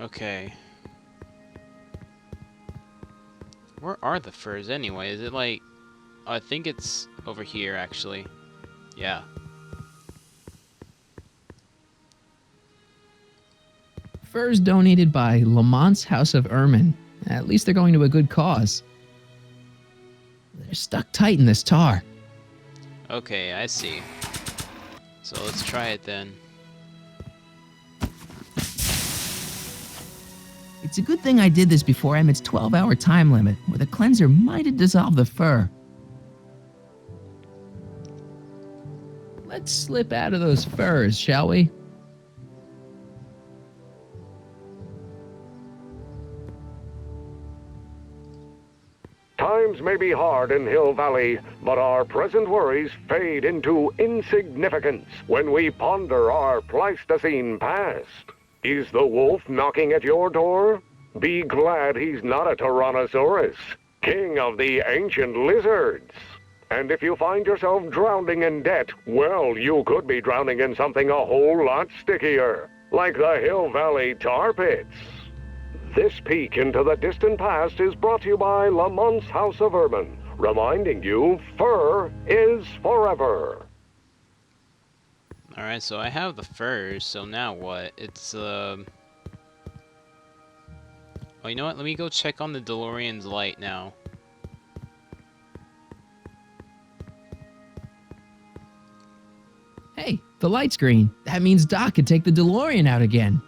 Okay. Where are the furs anyway? Is it like... I think it's over here, actually. Yeah. Furs donated by Lamont's House of Ermine. At least they're going to a good cause. They're stuck tight in this tar. Okay, I see. So let's try it then. It's a good thing I did this before Emmett's 12-hour time limit, or the cleanser might have dissolved the fur. Let's slip out of those furs, shall we? Times may be hard in Hill Valley, but our present worries fade into insignificance when we ponder our Pleistocene past. Is the wolf knocking at your door? Be glad he's not a Tyrannosaurus, king of the ancient lizards. And if you find yourself drowning in debt, well, you could be drowning in something a whole lot stickier, like the Hill Valley tar pits. This peek into the distant past is brought to you by Lamont's House of Ermine, reminding you fur is forever. Alright, so I have the furs, so now what? It's, Oh, you know what? Let me go check on the DeLorean's light now. Hey, the light's green. That means Doc could take the DeLorean out again.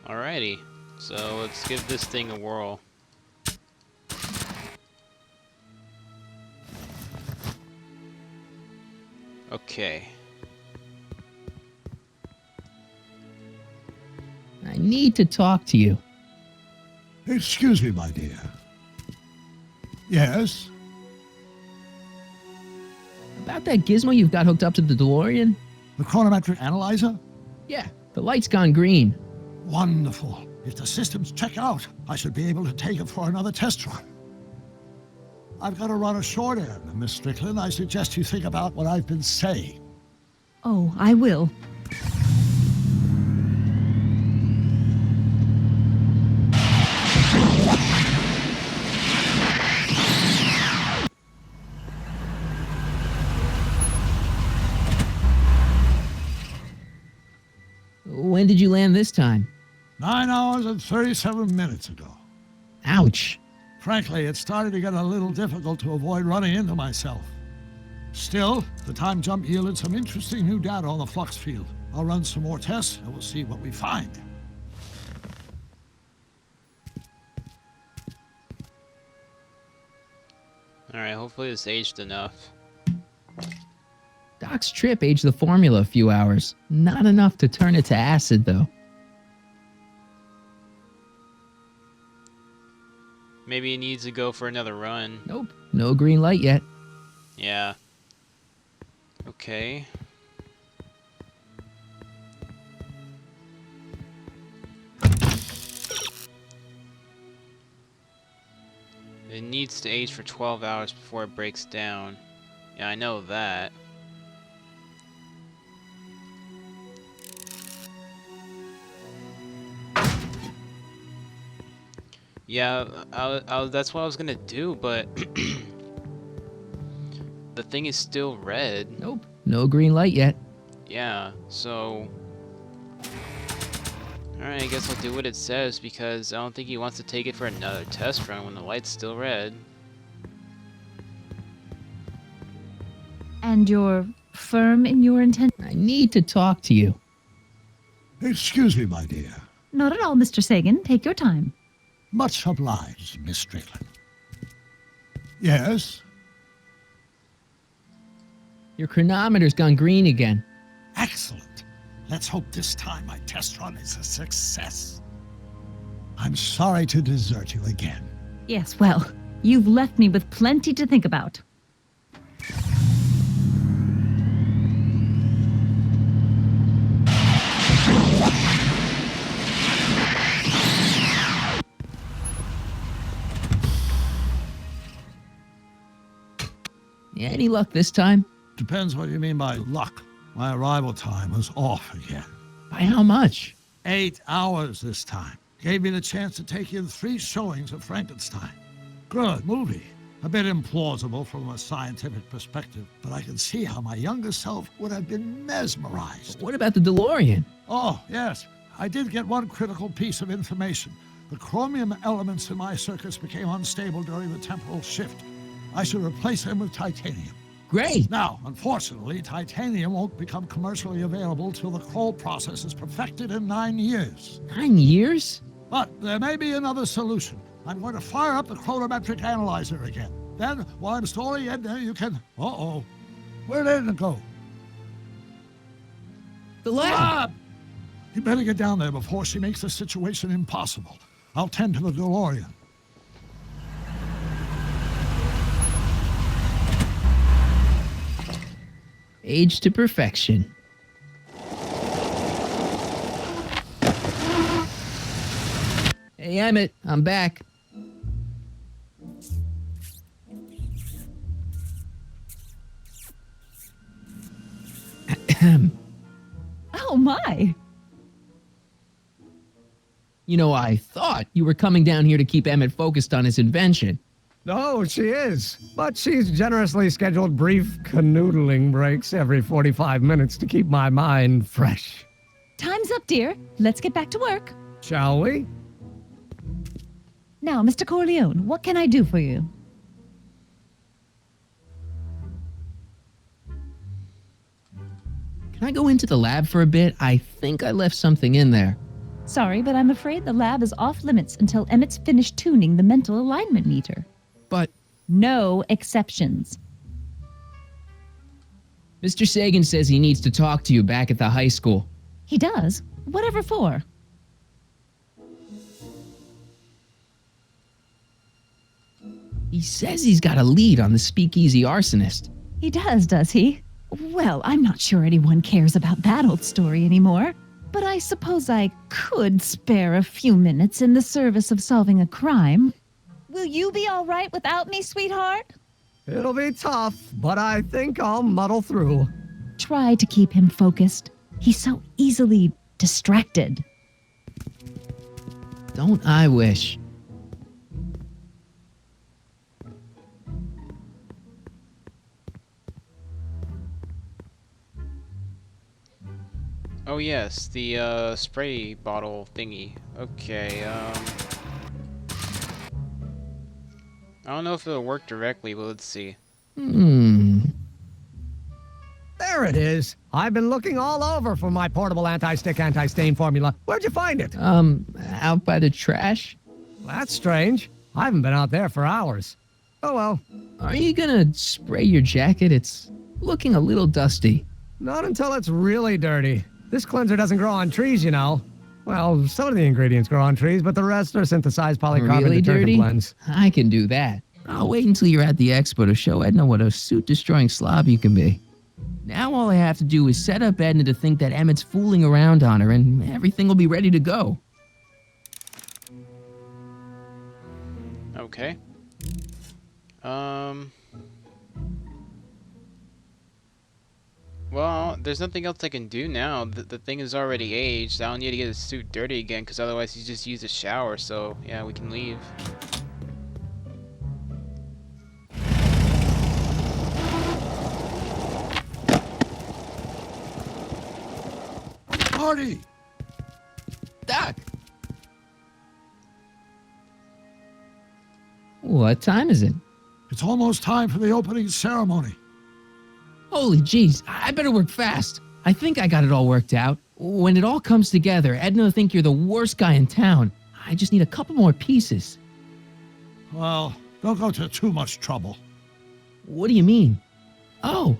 Alrighty, so let's give this thing a whirl. Okay. I need to talk to you. Excuse me, my dear. Yes? About that gizmo you've got hooked up to the DeLorean? The chronometric analyzer? Yeah, the light's gone green. Wonderful. If the systems check out, I should be able to take it for another test run. I've got to run a short end, Miss Strickland. I suggest you think about what I've been saying. Oh, I will. When did you land this time? 9 hours and 37 minutes ago. Ouch. Frankly, it started to get a little difficult to avoid running into myself. Still, the time jump yielded some interesting new data on the flux field. I'll run some more tests and we'll see what we find. Alright, hopefully it's aged enough. Doc's trip aged the formula a few hours. Not enough to turn it to acid, though. Maybe it needs to go for another run. Nope, no green light yet. Yeah. Okay. It needs to age for 12 hours before it breaks down. Yeah, I know that. Yeah, that's what I was gonna do, but the thing is still red. Nope, no green light yet. Yeah, so... Alright, I guess I'll do what it says, because I don't think he wants to take it for another test run when the light's still red. And you're firm in your intent? I need to talk to you. Excuse me, my dear. Not at all, Mr. Sagan. Take your time. Much obliged, Miss Strickland. Yes? Your chronometer's gone green again. Excellent. Let's hope this time my test run is a success. I'm sorry to desert you again. Yes, well, you've left me with plenty to think about. Any luck this time? Depends what you mean by luck. My arrival time was off again. By how much? 8 hours this time. Gave me the chance to take in 3 showings of Frankenstein. Good movie. A bit implausible from a scientific perspective, but I can see how my younger self would have been mesmerized. What about the DeLorean? Oh, yes. I did get one critical piece of information. The chromium elements in my circuits became unstable during the temporal shift. I should replace them with titanium. Great. Now, unfortunately, titanium won't become commercially available till the Kroll process is perfected in 9 years. 9 years? But there may be another solution. I'm going to fire up the chronometric analyzer again. Then, while I'm storing it there, you can... Uh-oh. Where did it go? The lab! You better get down there before she makes the situation impossible. I'll tend to the DeLorean. Age to perfection. Hey, Emmett, I'm back. Oh my! You know, I thought you were coming down here to keep Emmett focused on his invention. Oh, she is. But she's generously scheduled brief canoodling breaks every 45 minutes to keep my mind fresh. Time's up, dear. Let's get back to work. Shall we? Now, Mr. Corleone, what can I do for you? Can I go into the lab for a bit? I think I left something in there. Sorry, but I'm afraid the lab is off limits until Emmett's finished tuning the mental alignment meter. But No exceptions. Mr. Sagan says he needs to talk to you back at the high school. He does? Whatever for? He says he's got a lead on the speakeasy arsonist. He does he? Well, I'm not sure anyone cares about that old story anymore. But I suppose I could spare a few minutes in the service of solving a crime. Will you be all right without me, sweetheart? It'll be tough, but I think I'll muddle through. Try to keep him focused. He's so easily distracted. Don't I wish? Oh yes, the spray bottle thingy. Okay, I don't know if it'll work directly, but let's see. There it is. I've been looking all over for my portable anti-stick, anti-stain formula. Where'd you find it? Out by the trash? That's strange. I haven't been out there for hours. Oh well. Are you gonna spray your jacket? It's looking a little dusty. Not until it's really dirty. This cleanser doesn't grow on trees, you know. Well, some of the ingredients grow on trees, but the rest are synthesized polycarbonate Really detergent dirty? blends. I can do that. I'll wait until you're at the expo to show Edna what a suit-destroying slob you can be. Now all I have to do is set up Edna to think that Emmett's fooling around on her, and everything will be ready to go. Okay. Well, there's nothing else I can do now. The thing is already aged. I don't need to get his suit dirty again, because otherwise he's just used a shower, so yeah, we can leave. Marty! Doc! What time is it? It's almost time for the opening ceremony. Holy jeez, I better work fast. I think I got it all worked out. When it all comes together, Edna will think you're the worst guy in town. I just need a couple more pieces. Well, don't go to too much trouble. What do you mean? Oh.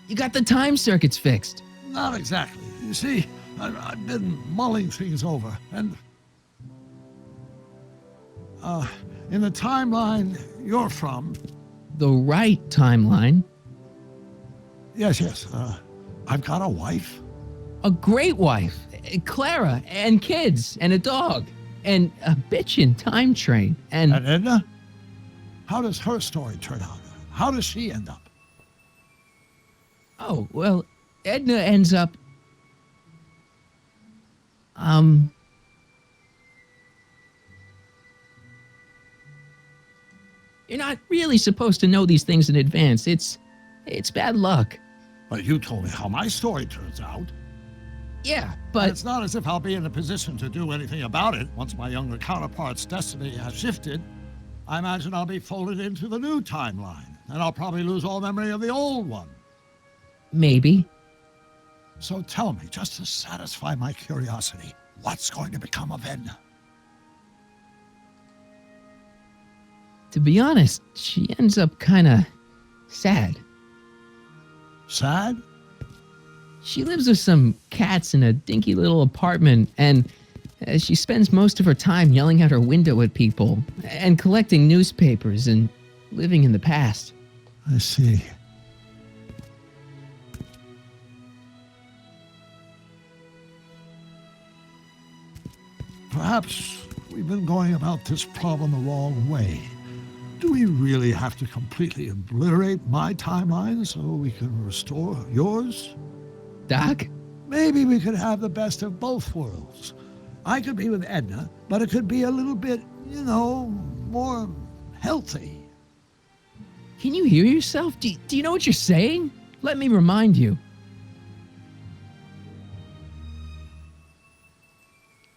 You got the time circuits fixed. Not exactly. You see, I've been mulling things over, and in the timeline you're from... The right timeline? Yes, I've got a wife. A great wife, Clara, and kids, and a dog, and a bitchin' time train, and... And Edna? How does her story turn out? How does she end up? Oh, well, Edna ends up... You're not really supposed to know these things in advance. It's bad luck. But you told me how my story turns out. Yeah, But but... it's not as if I'll be in a position to do anything about it once my younger counterpart's destiny has shifted. I imagine I'll be folded into the new timeline, and I'll probably lose all memory of the old one. Maybe. So tell me, just to satisfy my curiosity, what's going to become of Edna? To be honest, she ends up kinda sad. Sad? She lives with some cats in a dinky little apartment, and she spends most of her time yelling out her window at people, and collecting newspapers, and living in the past. I see. Perhaps we've been going about this problem the wrong way. Do we really have to completely obliterate my timeline so we can restore yours? Doc? Maybe we could have the best of both worlds. I could be with Edna, but it could be a little bit, more healthy. Can you hear yourself? Do you know what you're saying? Let me remind you.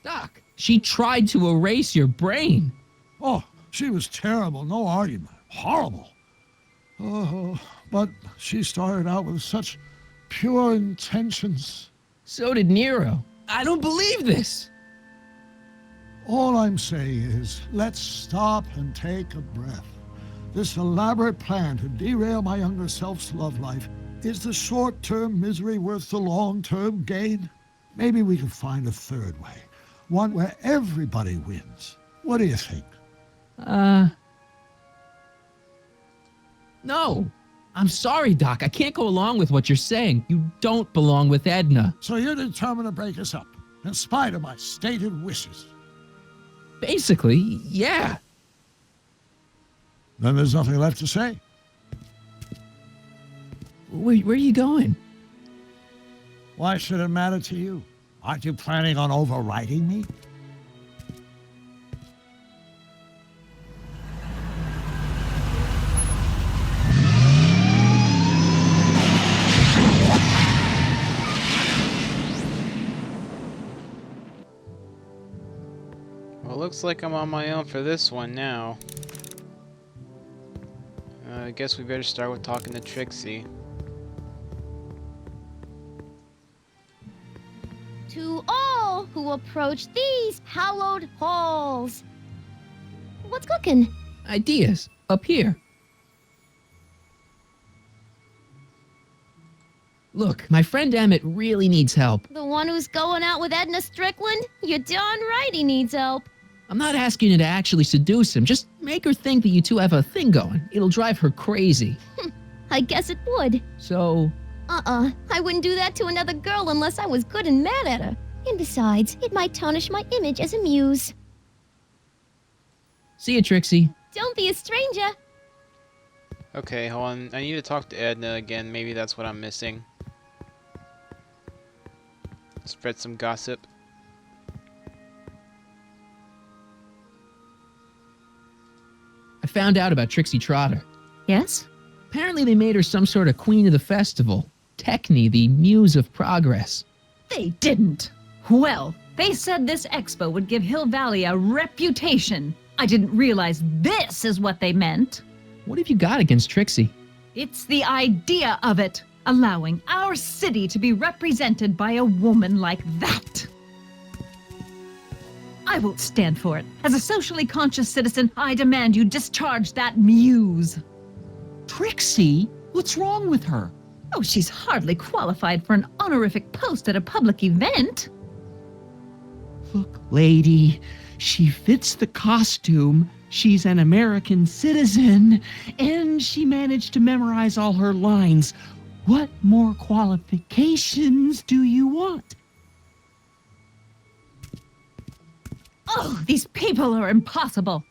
Doc, she tried to erase your brain. Oh, she was terrible, no argument. Horrible. Oh, but she started out with such pure intentions. So did Nero. I don't believe this. All I'm saying is, let's stop and take a breath. This elaborate plan to derail my younger self's love life, is the short-term misery worth the long-term gain? Maybe we can find a third way, one where everybody wins. What do you think? No. I'm sorry, Doc. I can't go along with what you're saying. You don't belong with Edna. So you're determined to break us up, in spite of my stated wishes? Basically, yeah. Then there's nothing left to say. Where are you going? Why should it matter to you? Aren't you planning on overriding me? Well, looks like I'm on my own for this one now. I guess we better start with talking to Trixie. To all who approach these hallowed halls. What's cooking? Ideas. Up here. Look, my friend Emmett really needs help. The one who's going out with Edna Strickland? You're darn right he needs help. I'm not asking you to actually seduce him. Just make her think that you two have a thing going. It'll drive her crazy. I guess it would. So... I wouldn't do that to another girl unless I was good and mad at her. And besides, it might tarnish my image as a muse. See you, Trixie. Don't be a stranger. Okay, hold on. I need to talk to Edna again. Maybe that's what I'm missing. Spread some gossip. I found out about Trixie Trotter. Yes? Apparently they made her some sort of queen of the festival. Techne, the muse of progress. They didn't. Well, they said this expo would give Hill Valley a reputation. I didn't realize this is what they meant. What have you got against Trixie? It's the idea of it, allowing our city to be represented by a woman like that. I won't stand for it. As a socially conscious citizen, I demand you discharge that muse. Trixie? What's wrong with her? Oh, she's hardly qualified for an honorific post at a public event. Look, lady, she fits the costume. She's an American citizen, and she managed to memorize all her lines. What more qualifications do you want? Oh, these people are impossible.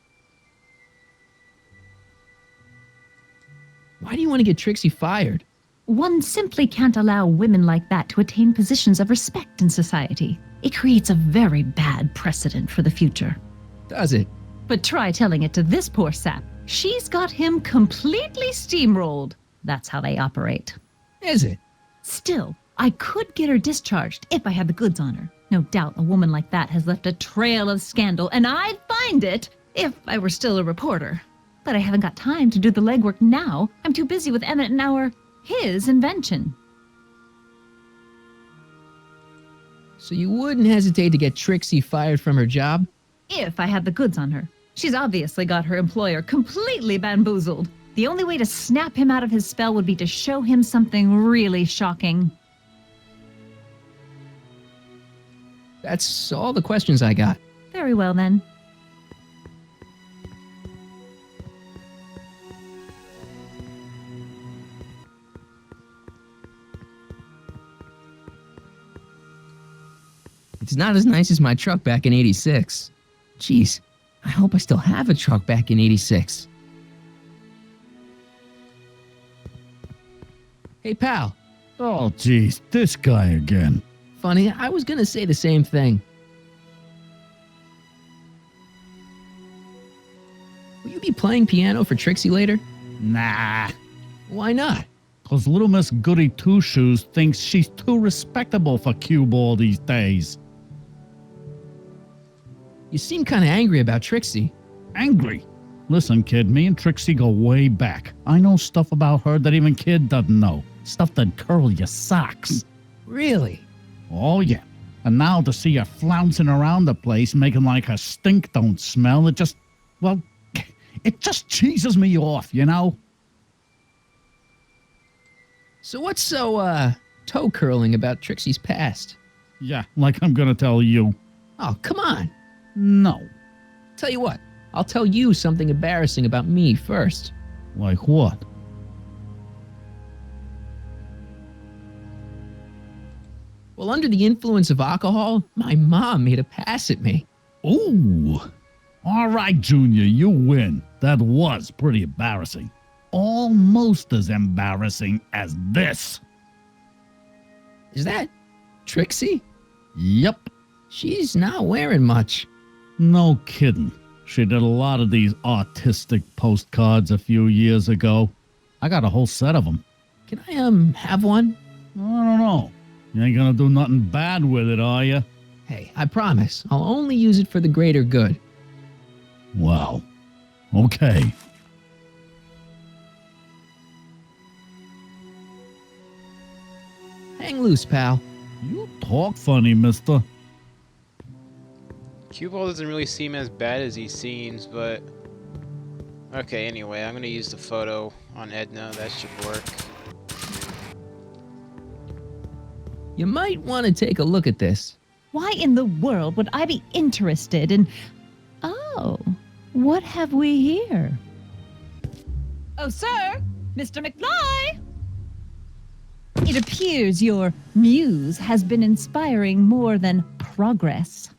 Why do you want to get Trixie fired? One simply can't allow women like that to attain positions of respect in society. It creates a very bad precedent for the future. Does it? But try telling it to this poor sap. She's got him completely steamrolled. That's how they operate. Is it? Still, I could get her discharged if I had the goods on her. No doubt a woman like that has left a trail of scandal, and I'd find it if I were still a reporter. But I haven't got time to do the legwork now. I'm too busy with Emmett and his invention. So you wouldn't hesitate to get Trixie fired from her job? If I had the goods on her. She's obviously got her employer completely bamboozled. The only way to snap him out of his spell would be to show him something really shocking. That's all the questions I got. Very well, then. It's not as nice as my truck back in '86. Jeez, I hope I still have a truck back in '86. Hey, pal. Oh, geez, this guy again. Funny, I was gonna say the same thing. Will you be playing piano for Trixie later? Nah, Why not? 'cause little Miss Goody Two-Shoes thinks she's too respectable for cue ball these days. You seem kinda angry about Trixie. Angry. Listen, kid, me and Trixie go way back. I know stuff about her that even kid doesn't know. Stuff that curl your socks. Really? Oh, yeah. And now to see her flouncing around the place, making like her stink don't smell, it just cheeses me off, you know? So what's so, toe curling about Trixie's past? Yeah, like I'm gonna tell you. Oh, come on. No. Tell you what, I'll tell you something embarrassing about me first. Like what? Well, under the influence of alcohol, my mom made a pass at me. Ooh. All right, Junior, you win. That was pretty embarrassing. Almost as embarrassing as this. Is that Trixie? Yep. She's not wearing much. No kidding. She did a lot of these artistic postcards a few years ago. I got a whole set of them. Can I, have one? I don't know. You ain't gonna do nothing bad with it, are you? Hey, I promise. I'll only use it for the greater good. Well, okay. Hang loose, pal. You talk funny, mister. Cue ball doesn't really seem as bad as he seems, but... Okay, anyway, I'm gonna use the photo on Edna. That should work. You might want to take a look at this. Why in the world would I be interested in... Oh, what have we here? Oh, sir! Mr. McFly! It appears your muse has been inspiring more than progress.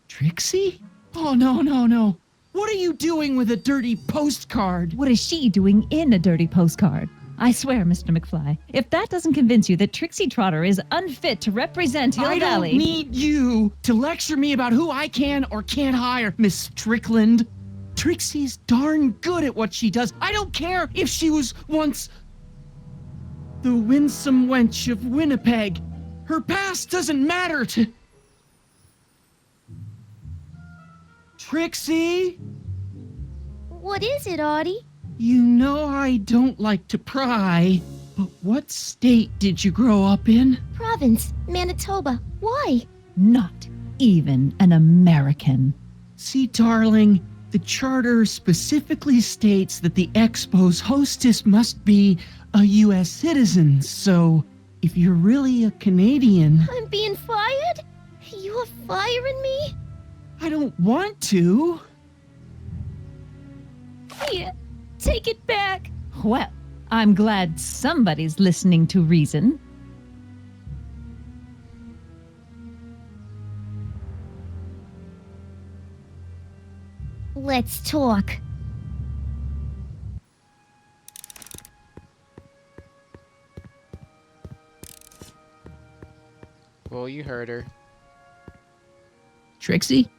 Trixie? Oh, no. What are you doing with a dirty postcard? What is she doing in a dirty postcard? I swear, Mr. McFly, if that doesn't convince you that Trixie Trotter is unfit to represent Hill I Valley... don't need you to lecture me about who I can or can't hire, Miss Strickland. Trixie's darn good at what she does. I don't care if she was once the winsome wench of Winnipeg. Her past doesn't matter to... Trixie? What is it, Audie? You know I don't like to pry, but what state did you grow up in? Province, Manitoba. Why? Not even an American. See, darling, the charter specifically states that the Expo's hostess must be a U.S. citizen, so if you're really a Canadian... I'm being fired? You're firing me? I don't want to. Here, take it back. Well, I'm glad somebody's listening to reason. Let's talk. Well, you heard her. Trixie?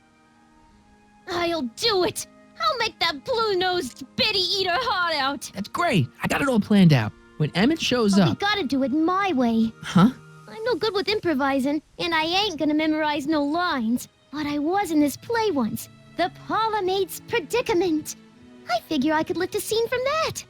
I'll do it! I'll make that blue-nosed bitty eat her heart out! That's great. I got it all planned out. When Emmett shows But we up... gotta do it my way. Huh? I'm no good with improvising, and I ain't gonna memorize no lines. But I was in this play once. The Parlor Maid's Predicament. I figure I could lift a scene from that.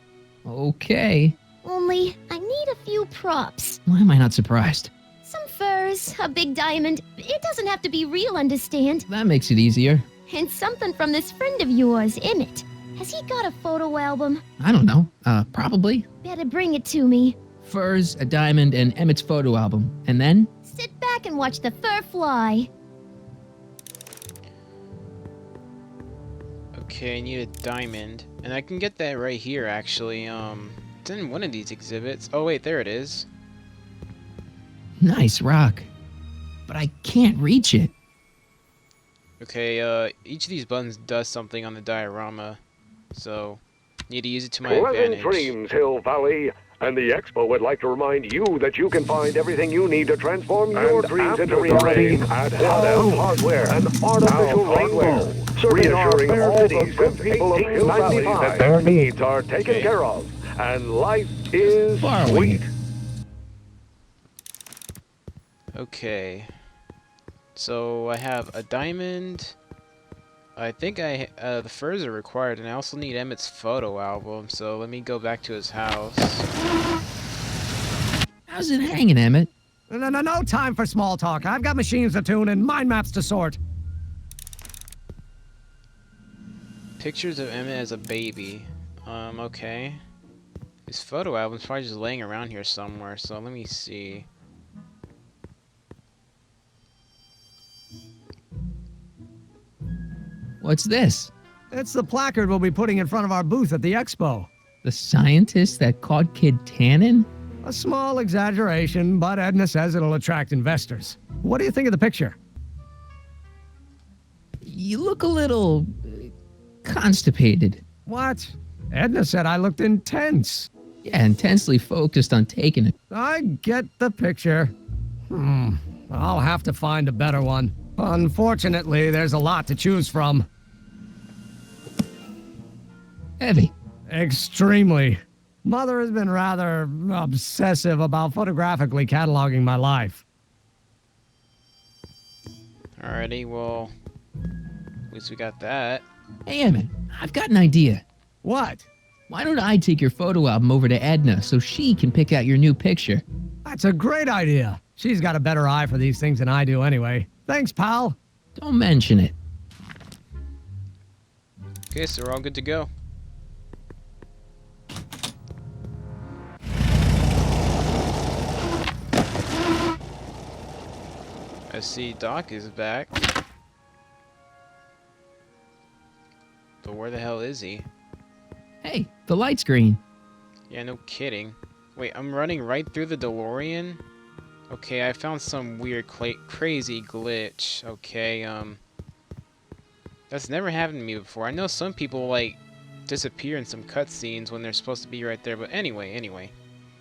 Okay. Only, I need a few props. Why am I not surprised? Some furs, a big diamond. It doesn't have to be real, understand? That makes it easier. And something from this friend of yours, Emmett. Has he got a photo album? I don't know. Probably. Better bring it to me. Furs, a diamond, and Emmett's photo album. And then? Sit back and watch the fur fly. Okay, I need a diamond. And I can get that right here, actually. It's in one of these exhibits. Oh, wait, there it is. Nice rock. But I can't reach it. Okay, each of these buttons does something on the diorama. So, need to use it to my Pleasant advantage. dreams, Hill Valley. And the Expo would like to remind you that you can find everything you need to transform your dreams into reality at Hardell Hardware and Artificial Hardware. Reassuring all the good people of Hill Valley that their needs are taken care of and life is sweet. Okay. So, I have a diamond. I think the furs are required, and I also need Emmett's photo album, so let me go back to his house. How's it hanging, Emmett? No time for small talk. I've got machines to tune and mind maps to sort. Pictures of Emmett as a baby. Okay. His photo album's probably just laying around here somewhere, so let me see. What's this? It's the placard we'll be putting in front of our booth at the Expo. The scientist that caught Kid Tannen? A small exaggeration, but Edna says it'll attract investors. What do you think of the picture? You look a little... constipated. What? Edna said I looked intense. Yeah, intensely focused on taking it. I get the picture. I'll have to find a better one. Unfortunately, there's a lot to choose from. Heavy. Extremely. Mother has been rather obsessive about photographically cataloging my life. Alrighty, well, at least we got that. Hey, Emmett, I've got an idea. What? Why don't I take your photo album over to Edna so she can pick out your new picture? That's a great idea. She's got a better eye for these things than I do anyway. Thanks, pal. Don't mention it. Okay, so we're all good to go. I see Doc is back. But where the hell is he? Hey, the light's green. Yeah, no kidding. Wait, I'm running right through the DeLorean? Okay, I found some weird crazy glitch. Okay, that's never happened to me before. I know some people, like, disappear in some cutscenes when they're supposed to be right there, but anyway.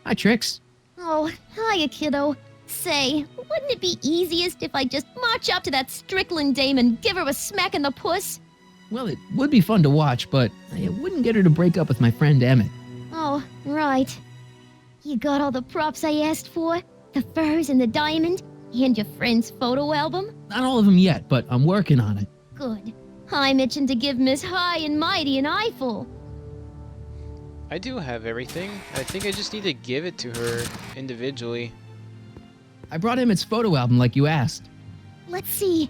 Hi, Trix. Oh, hiya, kiddo. Say, wouldn't it be easiest if I just march up to that Strickland dame and give her a smack in the puss? Well, it would be fun to watch, but it wouldn't get her to break up with my friend Emmett. Oh, right. You got all the props I asked for? The furs and the diamond? And your friend's photo album? Not all of them yet, but I'm working on it. Good. I'm itching to give Miss High and Mighty an eyeful. I do have everything. I think I just need to give it to her individually. I brought Emmett's photo album like you asked. Let's see.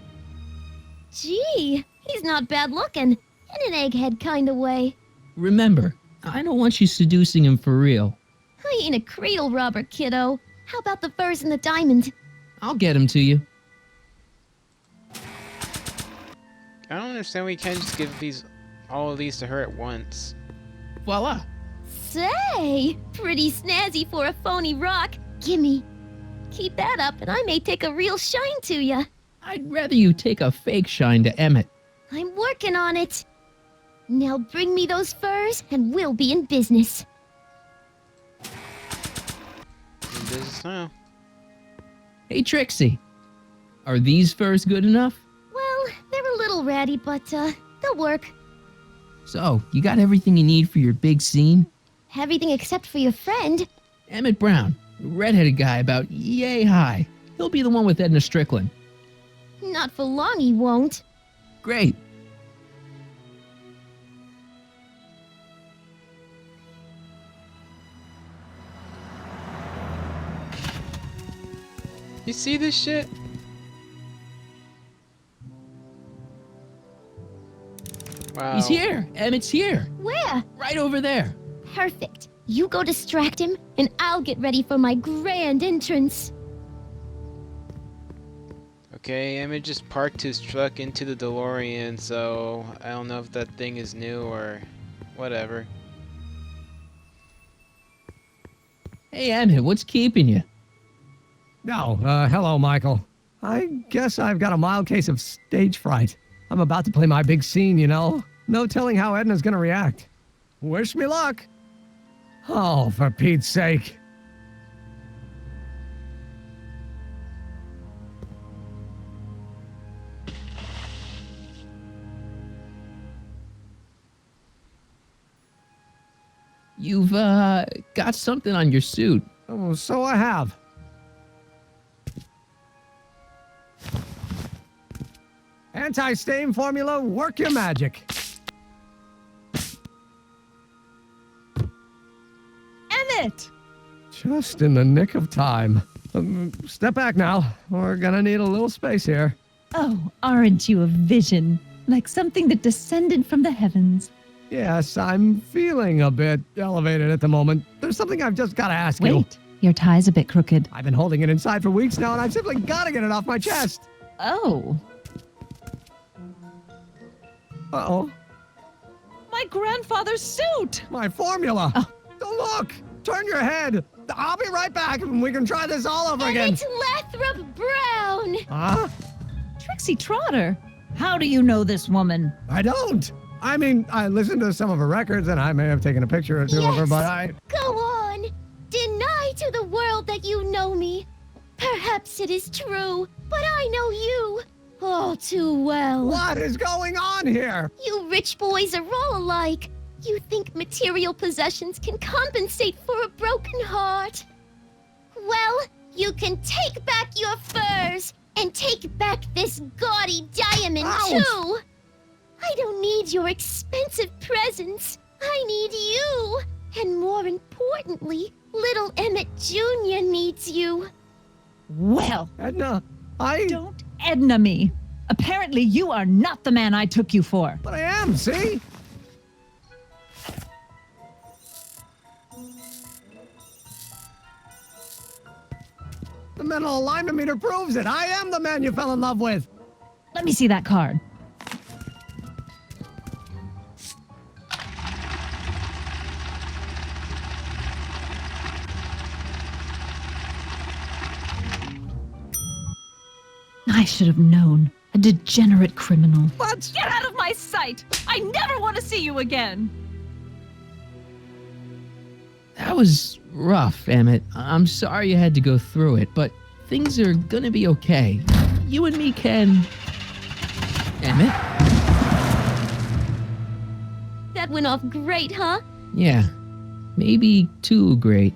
Gee, he's not bad looking. In an egghead kind of way. Remember, I don't want you seducing him for real. I ain't a cradle robber, kiddo. How about the furs and the diamond? I'll get him to you. I don't understand why you can't just give all of these to her at once. Voila. Say, pretty snazzy for a phony rock. Gimme. Keep that up and I may take a real shine to ya. I'd rather you take a fake shine to Emmett. I'm working on it. Now bring me those furs and we'll be in business. In business now. Hey, Trixie. Are these furs good enough? Well, they're a little ratty, but they'll work. So, you got everything you need for your big scene? Everything except for your friend. Emmett Brown, redheaded guy about yay high. He'll be the one with Edna Strickland. Not for long, he won't. Great. You see this shit? Wow. He's here. Emmett's here. Where? Right over there. Perfect. You go distract him, and I'll get ready for my grand entrance. Okay, Emmett just parked his truck into the DeLorean, so I don't know if that thing is new or whatever. Hey, Emmett, what's keeping you? No, hello, Michael. I guess I've got a mild case of stage fright. I'm about to play my big scene, you know? No telling how Edna's gonna react. Wish me luck. Oh, for Pete's sake. You've, got something on your suit. Oh, so I have. Anti-stain formula, work your magic. Emmett! Just in the nick of time. Step back now. We're gonna need a little space here. Oh, aren't you a vision? Like something that descended from the heavens. Yes, I'm feeling a bit elevated at the moment. There's something I've just gotta ask you. Wait, your tie's a bit crooked. I've been holding it inside for weeks now, and I've simply gotta get it off my chest. Oh. Uh-oh. My grandfather's suit! My formula. Oh. Look! Turn your head. I'll be right back, and we can try this all over again. Emmett Lathrop Brown! Huh? Trixie Trotter. How do you know this woman? I don't. I mean, I listened to some of her records, and I may have taken a picture or two of her, Yes. but I... Go on! Deny to the world that you know me. Perhaps it is true, but I know you. Oh, too well. What is going on here? You rich boys are all alike. You think material possessions can compensate for a broken heart. Well, you can take back your furs and take back this gaudy diamond, Ouch. too. I don't need your expensive presents. I need you. And more importantly, little Emmett Jr. needs you. Well, Edna, don't Edna me. Apparently you are not the man I took you for. But I am, see? The mental alignment meter proves it. I am the man you fell in love with. Let me see that card. I should have known. A degenerate criminal. What? Get out of my sight! I never want to see you again! That was rough, Emmett. I'm sorry you had to go through it, but things are gonna be okay. You and me can... Emmett? That went off great, huh? Yeah. Maybe too great.